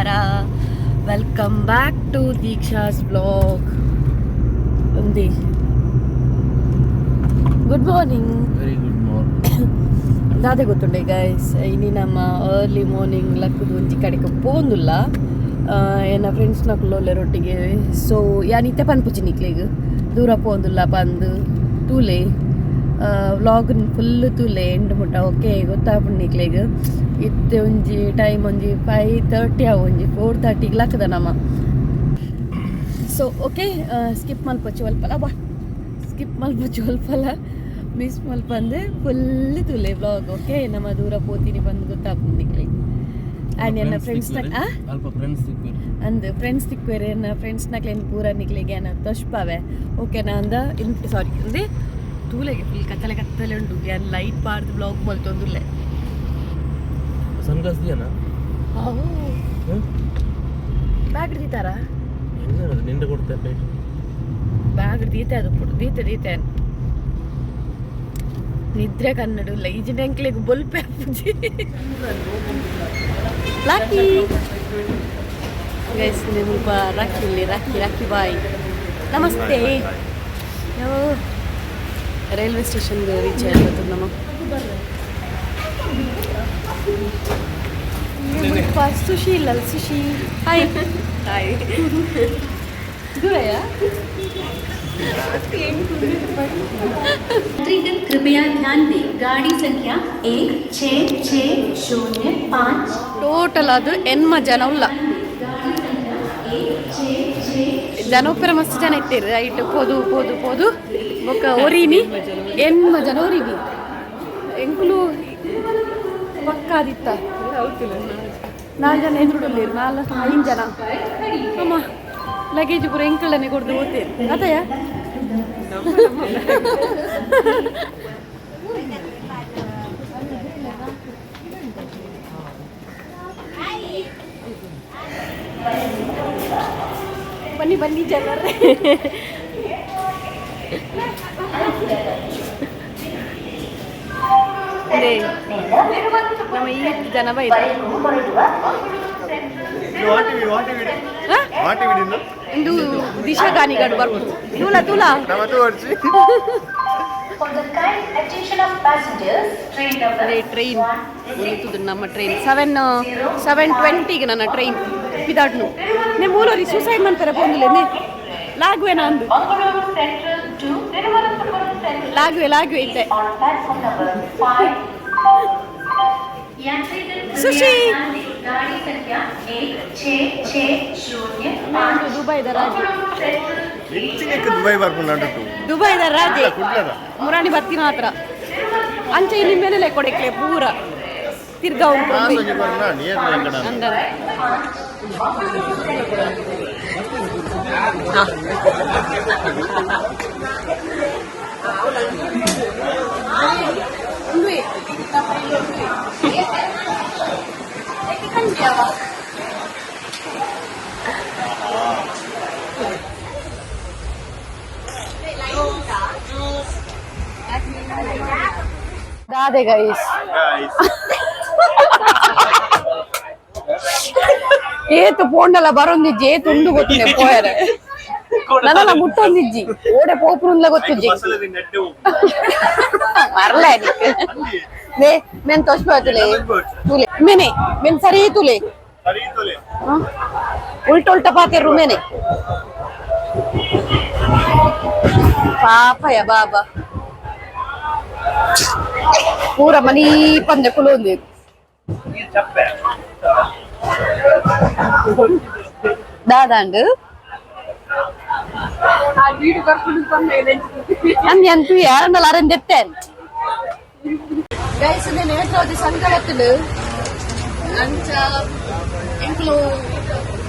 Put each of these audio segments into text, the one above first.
ನಮಸ್ಕಾರ. Welcome back to Deeksha's blog. ಒಂದಿ good morning. Very good morning. ದಾದೆ ಗೊತ್ತುಂಡೆ ಗೈಸ್, ಇನ್ನು ನಮ್ಮ ಅರ್ಲಿ ಮಾರ್ನಿಂಗ್ ಲಕ್ಕದು ಒಂಜಿ ಕಡೆಗೆ ಪೋಂದುಲ್ಲ. ಏನ ಫ್ರೆಂಡ್ಸ್ ನಕ್ಲೊಲ್ಲೆರೊಟ್ಟಿಗೆ. ಸೊ ಯಾನಿತ್ತೆ ಪನ್ಪುಜಿ ನಿಕ್ಲಿಗೆ ದೂರ ಪೋಂದುಲ್ಲ ಬಂದು ತೂಲೆ ವ್ಲಾಗ್ ಫುಲ್ ತೂಲೆ ಎಂಡ್ ಮುಟ್ಟ ಓಕೆ ಗೊತ್ತಾಗ್ಬಿಟ್ಟು ನಿಕ್ಲಿಗೆ ಇತ್ತೆ ಒಂಜಿ ಟೈಮ್ ಒಂಜಿ 5:30 ಒಂಜಿ 4:30 ಲಕ್ಕದ ನಮ್ಮ. ಸೊ ಓಕೆ ಸ್ಕಿಪ್ ಮಲ್ಪಚ್ಚು ಅಲ್ಪಲ್ಲ ಬಾ ಸ್ಕಿಪ್ ಮಲ್ಪಚ್ಚು ಅಲ್ಪಲ್ಲ ಮಿಸ್ ಮಲ್ಪಂದೆ ಫುಲ್ ತೂಲೆ ವ್ಲಾಗ್. ಓಕೆ ನಮ್ಮ ದೂರ ಪೋತೀನಿ ಬಂದು ಗೊತ್ತಾಗ್ಬಿಟ್ಟು ನಿಕ್ಲಿಗೆ. ಆ್ಯಂಡ್ ನನ್ನ ಫ್ರೆಂಡ್ಸ್ ತಿಕ್ವೇರೆ ನನ್ನ ಫ್ರೆಂಡ್ಸ್ನಾಕ್ಲೇನು ಪೂರ ನಿಕ್ಲಿಗೆ ಏನ ತೋಷ್ಪಾವೆ ಓಕೆನಾ ಅಂದ ಸಾರಿ ಅಂದರೆ ತೂಲೆಗೆ ಫುಲ್ ಕತ್ತಲೆ ಉಂಟು. ಏನು ಲೈಟ್ ಪಾಡ್ದು ಬ್ಲಾಗ್ ಮಲ್ತೊಂದುಲ್ಲೆ ಸನ್ಗ್ಲಾಸ್ ದಿಯಾನ ಬ್ಯಾಗ್ ದೀತಾರ ನಿಂದ ಕೊಡ್ತಾರೆ ಬ್ಯಾಗ್ ದೀತೆ ಅದು ದೀತೆ ನಿದ್ರೆ ಕನ್ನಡ ಇಲ್ಲ ಈಜಿನ ಅಂಕ್ಲಿಗೆ ಬೊಲ್ಪೆ ಪೂಜಿ ರಾಖಿ ಗೈಸ್ ಸ್ವಲ್ಪ ರಾಖಿ ಇಲ್ಲಿ ರಾಖಿ ಬಾಯ್ ನಮಸ್ತೆ. ರೈಲ್ವೆ ಸ್ಟೇಷನ್ಗೆ ರೀಚ್ ಆಗ್ಬೋದು ನಮ್ಮ ಸುಶಿ ಇಲ್ಲ ಸುಶಿ ಹಾಯ್ ಹಾಯ್ ದೂರಯ್ಯ कृपया ध्यान दें गाड़ी संख्या 166005 ಟೋಟಲ್ ಅದು ಎನ್ಮ ಜನ ಇಲ್ಲ ಜನೋಪರ ಮಸ್ತ್ ಜನ ಇಟ್ಟಿರಿ ರೈಟ್ ಪೋದು ಬೊಕ್ಕ ಒರಿನಿ ಎನ್ಮ ಜನ ಒರಿನಿ ಎಂಕುಲು ಪಕ್ಕಾದಿತ್ತ 4 ಜನ ಎದುರುಡಲ್ಲಿರು 5 ಜನ ಅಮ್ಮ ಲಗೇಜ್ ಪೂರ ಎಂಕಳನೆ ಕೊಡ್ದು ಓದ್ತೀರಿ ಅತಯ್ಯ ಬನ್ನಿ ಜನರೇ ನಮ್ಮ ಈ ಜನ ಬೈದ ಇಂದು ದಿಶಾ ಗಾನಿಗಾಡು ಬರ್ಬೋದು ತುಲಾ ಟ್ರೈನ್ ಉಳಿತುದು ನಮ್ಮ ಟ್ರೈನ್ 7:20ಗೆ ನನ್ನ ಟ್ರೈನ್ ಪಿದಾಡ್ನು ನೇ ಮೂಲೋರಿ ಸೂಸೈಡ್ ಮಾಡ್ತಾರೆ ಬಂದಿಲ್ಲ ಲಾಗುವೆನಾ ಅಂದು ಲಾಗುವೆ ಇದ್ದೆ ಸುಶಿ ದುಬೈದ ರಾಜೆ ಮುರಾಣಿ ಬತ್ತಿನ ಹತ್ರ ಅಂಚೆ ಇಲ್ಲಿ ಮೇಲೆ ಕೊಡಕ್ಲೆ ಪೂರ ತಿರ್ಗಾ ಉಂಟು ದಾದೆ ಗೈಸ್ ಏತು ಪೋಂಡಲ ಬರೊಂದಿಜ್ಜಿ ಏತು ಉಂಡು ಗೊತ್ತಿಲ್ಲ ಪೋಯರೆ ನನ್ನಲ್ಲ ಮುಟ್ಟೊಂದಿಜ್ಜಿ ಓಡೆ ಪೋಪುರುಂದ್ಲ ಗೊತ್ತಿಜ್ಜಿ ಮರ್ಲೆ ಮೆನ್ ತೋಷ್ಪ ತುಲೆ ಮೆನ್ ಸರಿ ತುಲೆ ಉಲ್ಟ ಪಾತಿರು ಮೇನೆ ಪಾಪಯ ಬಾಬಾ ಪೂರ ಮನಿ ಪಂದೆ ಕುಲೊಂದಿ ದಾದಾಂಡು ಅಂತು ಯಾರನ್ನಲ್ಲ ಅರಂದೆತ್ತೆ ಗೈಸ್ ನೇತ್ರಾವತಿ ಸಂಕಲತ್ತಲು ಅಂಚ ಎಂಕ್ಲು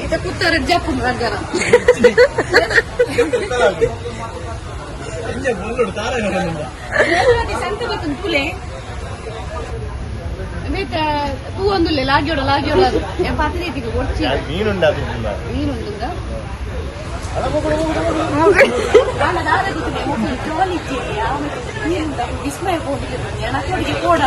ಇತ ಕುತ್ತರ ಜಪ್ಪು ಜನ ಸಂತ ಗೊತ್ತುಂಟು ಪುಲೆ ಪೂ ಒಂದುಲ್ಲೆ ಲಾಗ್ಯೋಡ ಅದು ಪಾತ್ರ ರೀತಿಗೆ ಒಡ್ಚಿ ಮೀನುಂಡ ಜೋಲಿ ವಿಸ್ಮಯ ಹೋಗಿದ್ದೆ ಕೂಡ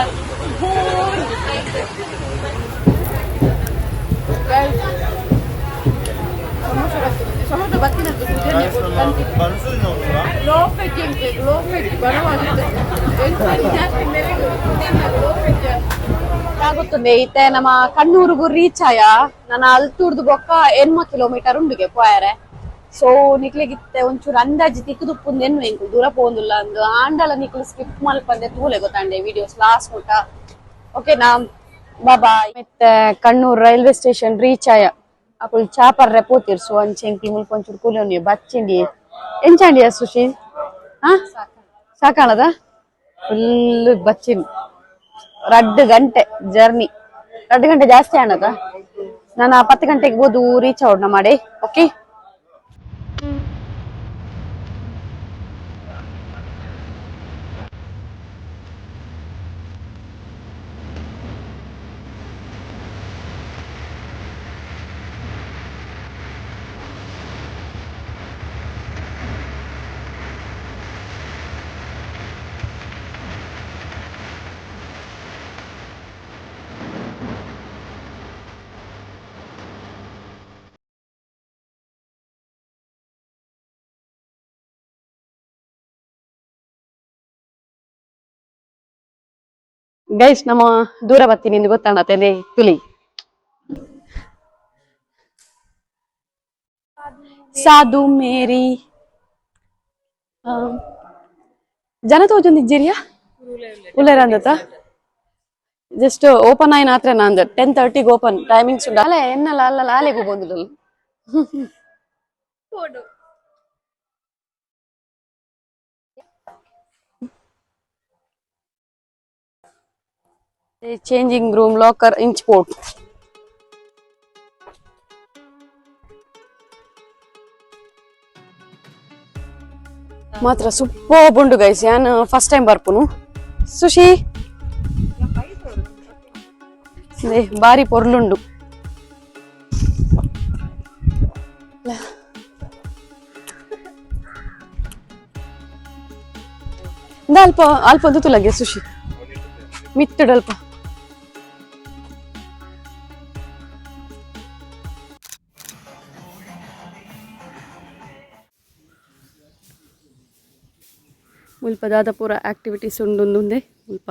ಸಮೋಸ ಬತ್ತಿನದ್ದು ಲೋ ಗೊತ್ತುಂಡೆ ಇತ್ತೆ ನಮ್ಮ ಕಣ್ಣೂರಿಗೂ ರೀಚ್ ಆಯ ನಾನು ಅಲ್ತೂರ್ದು ಬೊಕ್ಕ 8 ಕಿಲೋಮೀಟರ್ ಉಂಡುಗೆ ಪೋಯರೆ ಸೊ ನಿಕ್ಲಿಗಿತ್ತೆ ಒಂಚೂರು ಅಂದಾಜಿ ತಿಕ್ಕುದುಪ್ಪುಂದೆನ್ನು ಎಂಕು ದೂರ ಪೋಂದುಲ್ಲ ಅಂದು ಆಂಡಲ ನಿಕ್ಲು ಸ್ಕಿಪ್ ಮಲ್ಪಂದೆ ತೂಲೆ ಗೊತ್ತಾಂಡೆ ವಿಡಿಯೋಸ್ ಲಾಸ್ಟ್ ಊಟ ಓಕೆನಾ ಬಾಯ್ ಮತ್ತೆ ಕಣ್ಣೂರ್ ರೈಲ್ವೆ ಸ್ಟೇಷನ್ ರೀಚ್ ಆಯ ಅಕುಲ್ ಚಾಪರ್ರೆ ಪೋತಿರ್ಸು ಅಂಚೆಂಕಿ ಮುಲ್ಪ ಒಂಚೂರು ಕೂಲಿ ಬಚ್ಚಿಂಡಿ ಎಂಚಾಂಡಿಯ ಸುಶಿ ಹಾ ಸಾಕಾಣದ ಫುಲ್ ಬಚ್ಚಿಂಡಿ 2 ಗಂಟೆ ಜರ್ನಿ 2 ಗಂಟೆ ಜಾಸ್ತಿ ಆನದ ನಾನು 10 ಗಂಟೆಗೆ ಬೋದು ರೀಚ್ ಔಟ್ ಮಾಡಿ ಓಕೆ ಗೈಸ್ ನಮ್ಮ ದೂರ ಬರ್ತೀನಿ ಎಂದು ಗೊತ್ತಾಣತ್ತೆ ತುಲಿ ಸಾಧು ಮೇರಿ ಜನ ತೋಜೊಂದಿದ್ದೀರಿಯಾ ಉಳ್ಳೇರ ಅಂದತ್ತ ಜಸ್ಟ್ ಓಪನ್ ಆಯ್ನ ಆತ್ರ ನಂದು 10:30 ಓಪನ್ ಟೈಮಿಂಗ್ಸ್ ಉಂಡು ಅಲ್ಲ ಎನ್ನಲ್ಲ ಅಲ್ಲ ಆಲೆಗೂ ಬಂದಿಲ್ಲ changing room locker inch port ಮಾತ್ರ ಸೂಪರ್ ಉಂಡು ಗೈಸ್ ಯಾನ್ ಫಸ್ಟ್ ಟೈಮ್ ಬರ್ಪುನು ಸುಶಿ ಬಾರಿ ಪೊರ್ಲುಂಡು ಅಲ್ಪ ಅಲ್ಪ ತುಲಗೆ ಸುಶಿ ಮಿತ್ತುಡಲ್ಪ ಮುಲ್ಪ ದಾದ ಪೂರ ಆಕ್ಟಿವಿಟೀಸ್ ಉಂಡುಂದುಂದೆ ಮುಲ್ಪ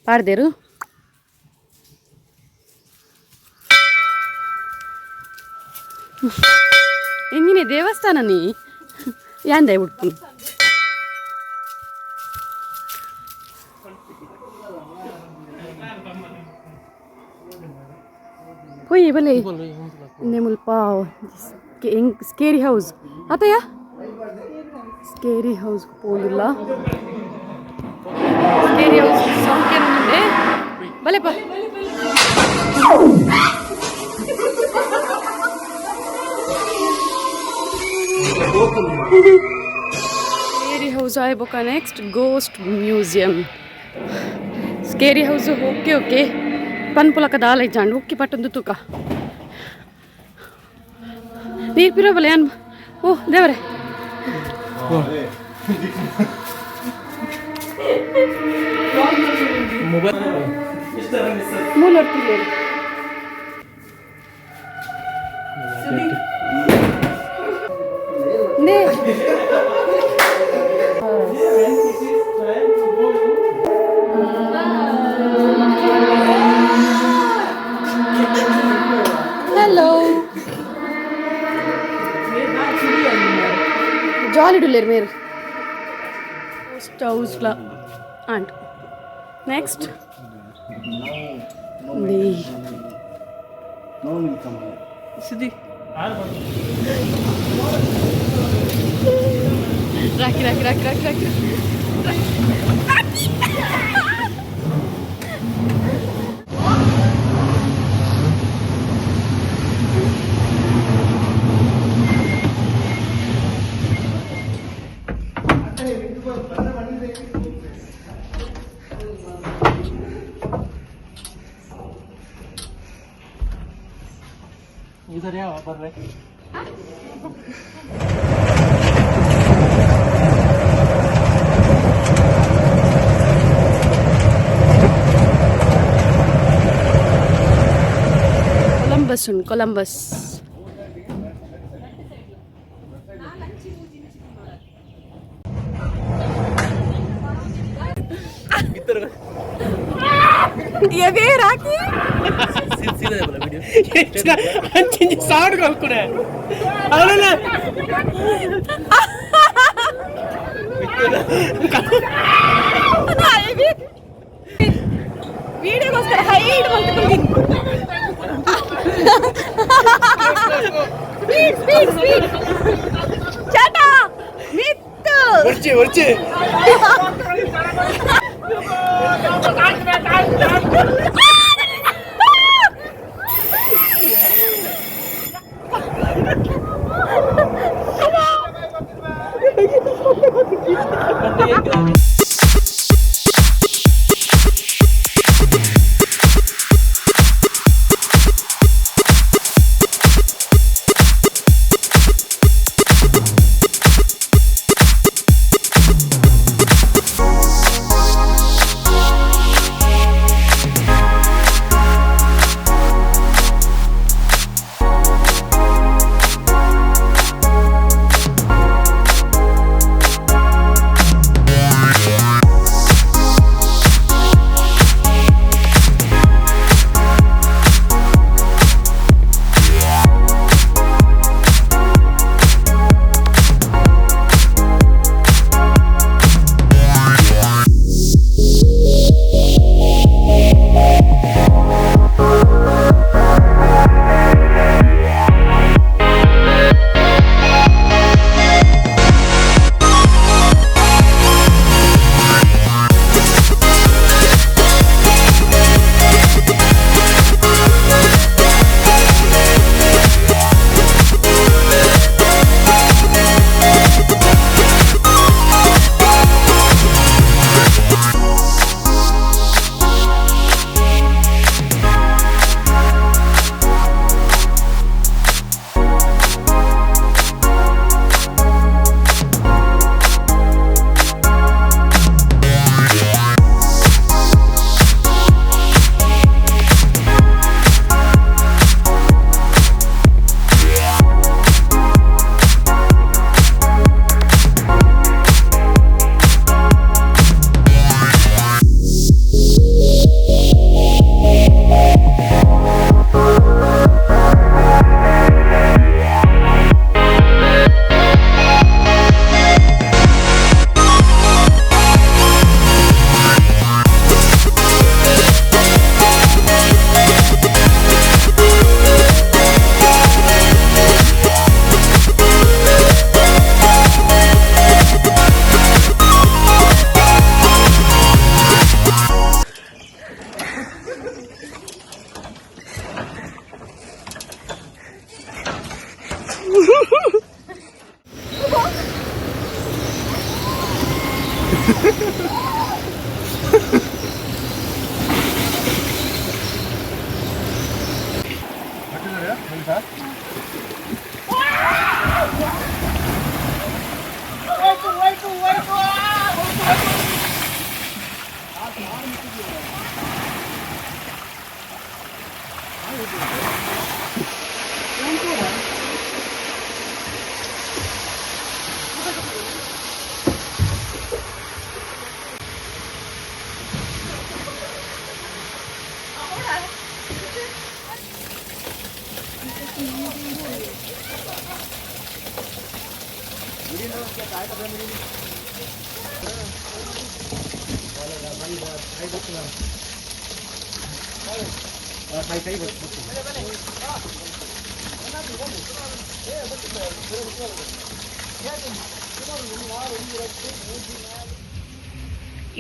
ಪಾಡ್ದೇರು ಎಂಗಿನ ದೇವಸ್ಥಾನ ನೀ ಯಾಂದೆ ಉಡ್ತು ಹೋಯ್ ಬಲೆ ಇನ್ನೇ ಮುಲ್ಪ ಸ್ಕೇರಿ ಹೌಸ್ ಆತಯ್ಯ ಸ್ಕೇರಿ ಹೌಸ್ ಪೋಲಿಲ್ಲ ಸ್ಕೇರಿ ಹೌಸ್ ಸೌಖ್ಯ ಬಲೆಪ್ಪ ಸ್ಕೇರಿ ಹೌಸ್ ಆಯ್ಬೋಕ next ghost museum scary house okay okay ಪನ್ಪುಲಕ ದಾಲ ಇಜ್ಜಾಂಡು ಉಕ್ಕಿ ಪಟ್ಟೊಂದು ತೂಕ ನೀರು ಪಿರೋಬಲ್ಲ ಏನ್ ಓ ದೇವರೇ ಮೂಲರ್ತಿಲ್ಲ हेलो जॉली डुलेर मेरे स्टव्स ला आंट नेक्स्ट सिद्धि राखी राखी राखी राखी राखी इधर यहाँ पर रहे ಕೊಲಂಬಸ್ ಉಂಡು ಕೊಲಂಬಸ್. ಹಾಕಿ ಸೌಂಡ್ ಕೊಡ್ಕೊಡೆ ವಿಡಿಯೋಗೋಸ್ಕರ ಹೈಡ್ ಮಾಡ್ಕೊಂಡು ಚಟ ಮಿತ್ತು ಒರ್ಚಿ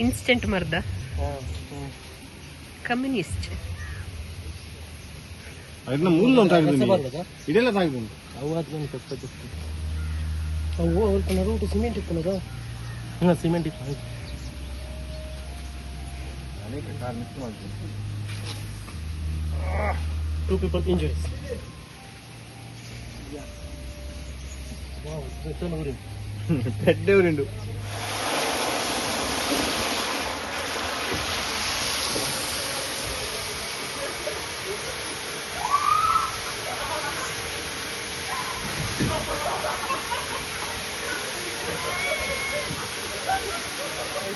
ಇನ್ಸ್ಟೆಂಟ್ ಮರ್ದ ಕಮ್ಯುನಿಸ್ಟ್ ಅದನ್ನ ಮೂಲ ಅಂತ ಇದೆಲ್ಲ ತಾಗಿದ್ದು ಅವು ಅವ್ರ ರೋಟು ಸಿಮೆಂಟ್ ಇತ್ತನದ ಸಿಮೆಂಟ್ ಇತ್ತು ಅನೇಕ ಕಾರ್ ಮಿಸ್ ಮಾಡ್ತೀನಿ 2 people injuries. Wow, పెద్ద ఊరిండు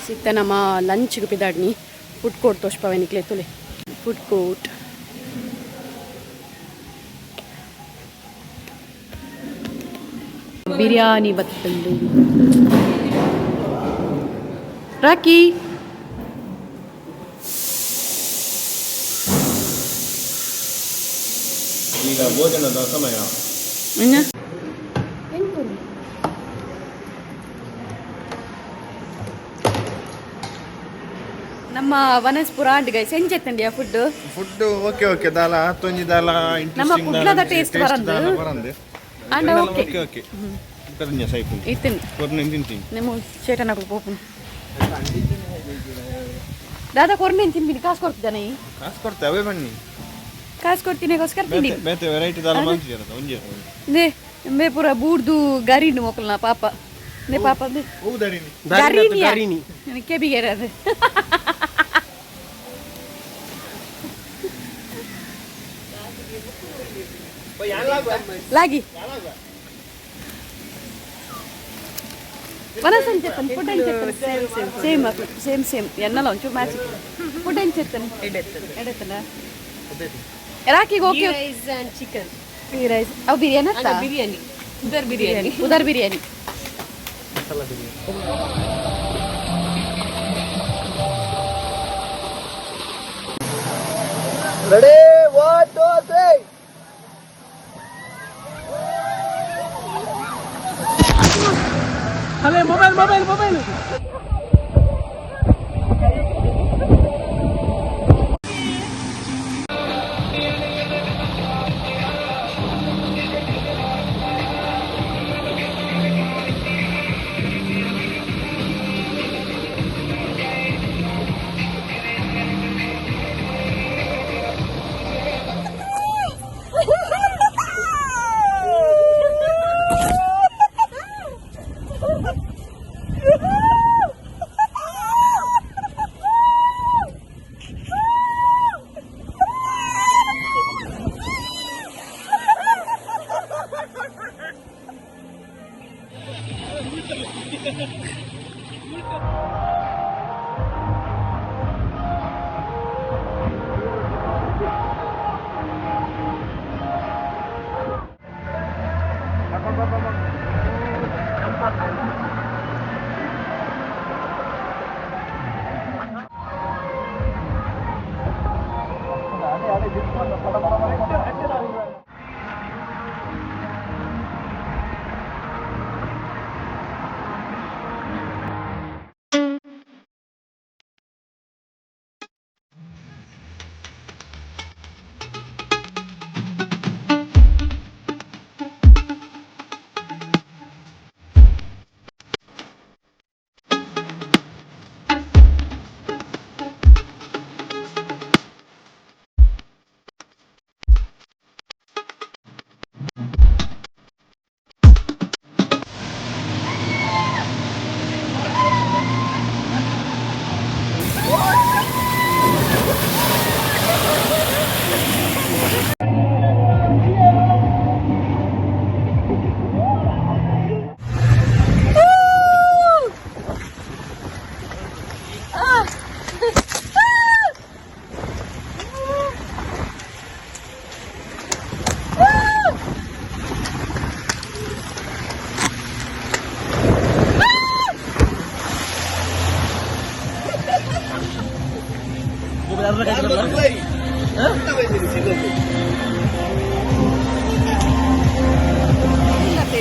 ಸಿತ್ತ ನಮ್ಮ ಲಂಚ್ಗೆ ಪಿದಾಡ್ನಿ ಫುಡ್ ಕೋರ್ಟ್ ತೋಷ್ಪವೆ ನಿಕ್ಲೆ ತುಲೆ ಫುಡ್ ಕೋರ್ಟ್ ಬಿರಿಯಾನಿ ಬತ್ತಂದು ರಾಕಿ ಈಗ ಭೋಜನದ ಸಮಯ. ನಮ್ಮ ವನಸ್ಪುರ ಆಂಡ್ಗೆ ಸೆಂಚ್ ಎತ್ತಂಡಿಯ ಫುಡ್ ಓಕೆ ಓಕೆ ದಾಲ ತೊಂಜಿ ದಾಲ ನಮ್ಮ ಕುಡ್ಲದ ಟೇಸ್ಟ್ ಬರಂದು ಅಂಡ ಓಕೆ ಓಕೆ ಕರ್ನ್ಯ ಸೈಪು ಇತ್ತಿನ್ ಕೊರ್ನೆ ತಿಂತೀನಿ ನಿಮ್ಮ ಚೇಟನ ಪೋಪು ದಾದಾ ಕೊರ್ನೆ ತಿನ್ಬಿಡಿ ಕಾಸು ಕೊಡ್ತಿದ್ದಾನೆ ಕಾಸು ಕೊಡ್ತೇವೆ ಬನ್ನಿ ಕಾಸು ಕೊಡ್ತೀನಿಗೋಸ್ಕರ ತಿಂಡಿ ಬೇತೆ ವೆರೈಟಿ ದಾಲ ಬಂತಿದ್ದೀರ ಒಂಜಿ ನೇ ಮೇ ಪೂರ ಬೂಡ್ದು ಗರಿನು ಮೊಕ್ಕಲ್ನ ಪಾಪ ನೇ ಪಾಪ ದೇ ಹೂ ದರಿನಿ ಗರಿನಿ ಕೆಬಿಗೆ ಅದು ಲಾಗಿ ವನಸ್ ಅಂತ చెప్తాను ఫుడ్ అని చెప్తాను సేమ్ సేమ్ ఎన్నలో ಒಂಚೂರು ಮ್ಯಾಚ್ ಫುಡ್ అని చెప్తాను ಎಡೆತ್ತನ ರಾಕಿಗೆ okay rice and chicken fried rice ಅವು ಬಿರಿಯಾನಿ ಅತ್ತ ಬಿರಿಯಾನಿ ಉದರ್ ಬಿರಿಯಾನಿ ಮಸಾಲಾ ಬಿರಿಯಾನಿ ರೆಡಿ 1 2 3 ಅಲೆ ಮೊಬೈಲ್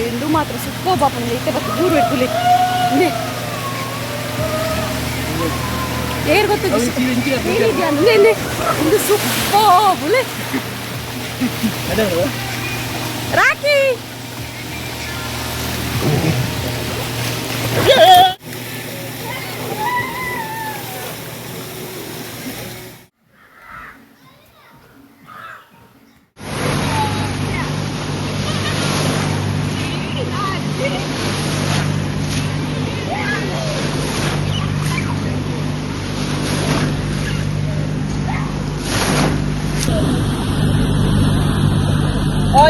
ಇಂದು ಮಾತ್ರ ಸುಕ್ಕೋ ಪಾಪನ ಇತ್ತೆ ಬತ್ತು ದೂರ ಇಟ್ಕೊಳ್ಳಿ ಏರ್ ಗೊತ್ತು ಇಂದು ಸುಕ್ಕೋ ಬುಲೆ ರಾಕಿ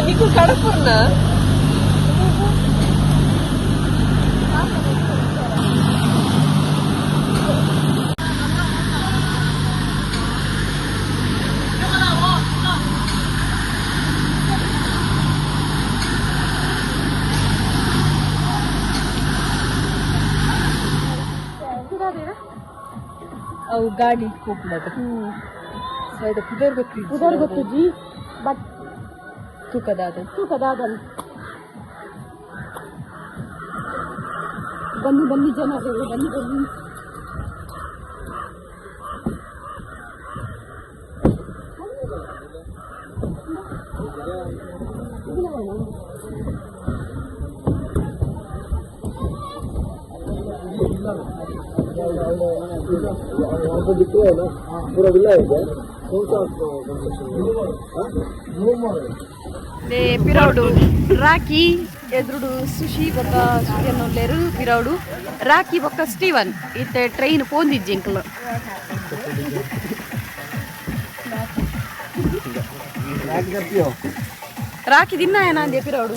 నీకు కడపన్నా ಅವು ಗಾಡಿ ಹೋಗ್ಲದ ಸೈಡ್ ಕುದರ್ ಗೊತ್ತಿ ಉದರ್ ಗೊತ್ತುಜಿ ಬಟ್ ತೂಕದಾದ ಬನ್ನಿ ಜನ ಬನ್ನಿ ಪಿರೌಡು ರಾಕಿ ಎದುರುಡು ಸುಶಿ ಬೊಕ್ಕ ಸುಶಿಯನ್ನೊಲ್ಲೇರು ಪಿರೌಡು ರಾಕಿ ಬೊಕ್ಕ ಸ್ಟೀವನ್ ಇತ್ತೆ ಟ್ರೈನ್ ಪೋಂದಿಜ್ಜಿ ಇಂಕಲು ರಾಕಿ ದಿನ ಏನಂದೆ ಪಿರೌಡು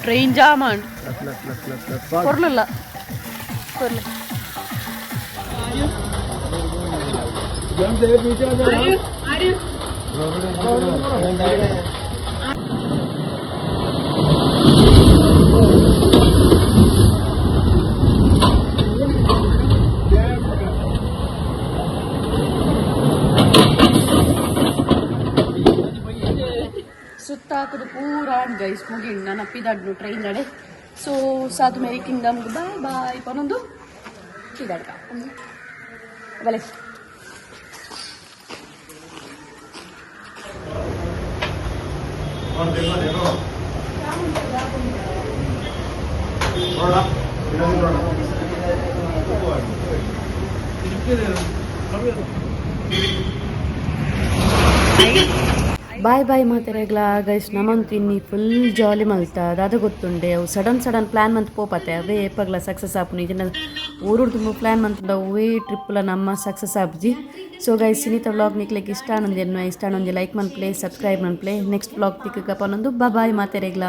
ಟ್ರೈನ್ ಜಾಮನ್ ಕೊರ್ಲಿಲ್ಲ ಸುತ್ತ ಹಾಕೋದು ಪೂರ ಗೈಸ್ ಮುಗಿ ನಾನು ಅಪ್ಪಿದಾಡ್ನು ಟ್ರೈನ್ ನಡೆ ಸೊ ಸಾಧು ಮೇರಿ ಕಿಂಗ್ಡಮ್ ಬಾಯ್ ಬಾಯ್ ಪನೊಂದು ಕಿದಾಡ್ಕ ಬಲೆ ಬಾಯ್ ಬಾಯ್ ಮಾತಾಡಗ್ಲ ಗೈಸ್ ನಮ್ಮಂತೂ ಇನ್ನಿ ಫುಲ್ ಜಾಲಿ ಮಲ್ತಾ ಅದು ಗೊತ್ತುಂಡೆ ಅವು ಸಡನ್ ಪ್ಲ್ಯಾನ್ ಮಂತ್ ಪೋಪತ್ತೆ ಅವೇ ಏಪಗ್ಲ ಸಕ್ಸಸ್ ಆಪುನಿ ಇದನ್ನ ಊರುಡು ತುಂಬ ಪ್ಲ್ಯಾನ್ ಮಂತ್ ಅವೇ ಟ್ರಿಪ್ಲ ನಮ್ಮ ಸಕ್ಸಸ್ ಆಪ್ಜಿ ಸೊ ಗೈಸ್ ಇನ್ನಿತ ವ್ಲಾಗ್ ನಿಕ್ಲಿಕ್ಕೆ ಇಷ್ಟ ಆನೊಂದು ಲೈಕ್ ಮನ್ಪ್ಲೆ ಸಬ್ಸ್ಕ್ರೈಬ್ ಮನ್ಪ್ಲೆ ನೆಕ್ಸ್ಟ್ ವ್ಲಾಗ್ ತಿಕ್ಕಪ್ಪ ಅನ್ನೊಂದು ಬಾಯ್ ಮಾತಾಡಗ್ಲ.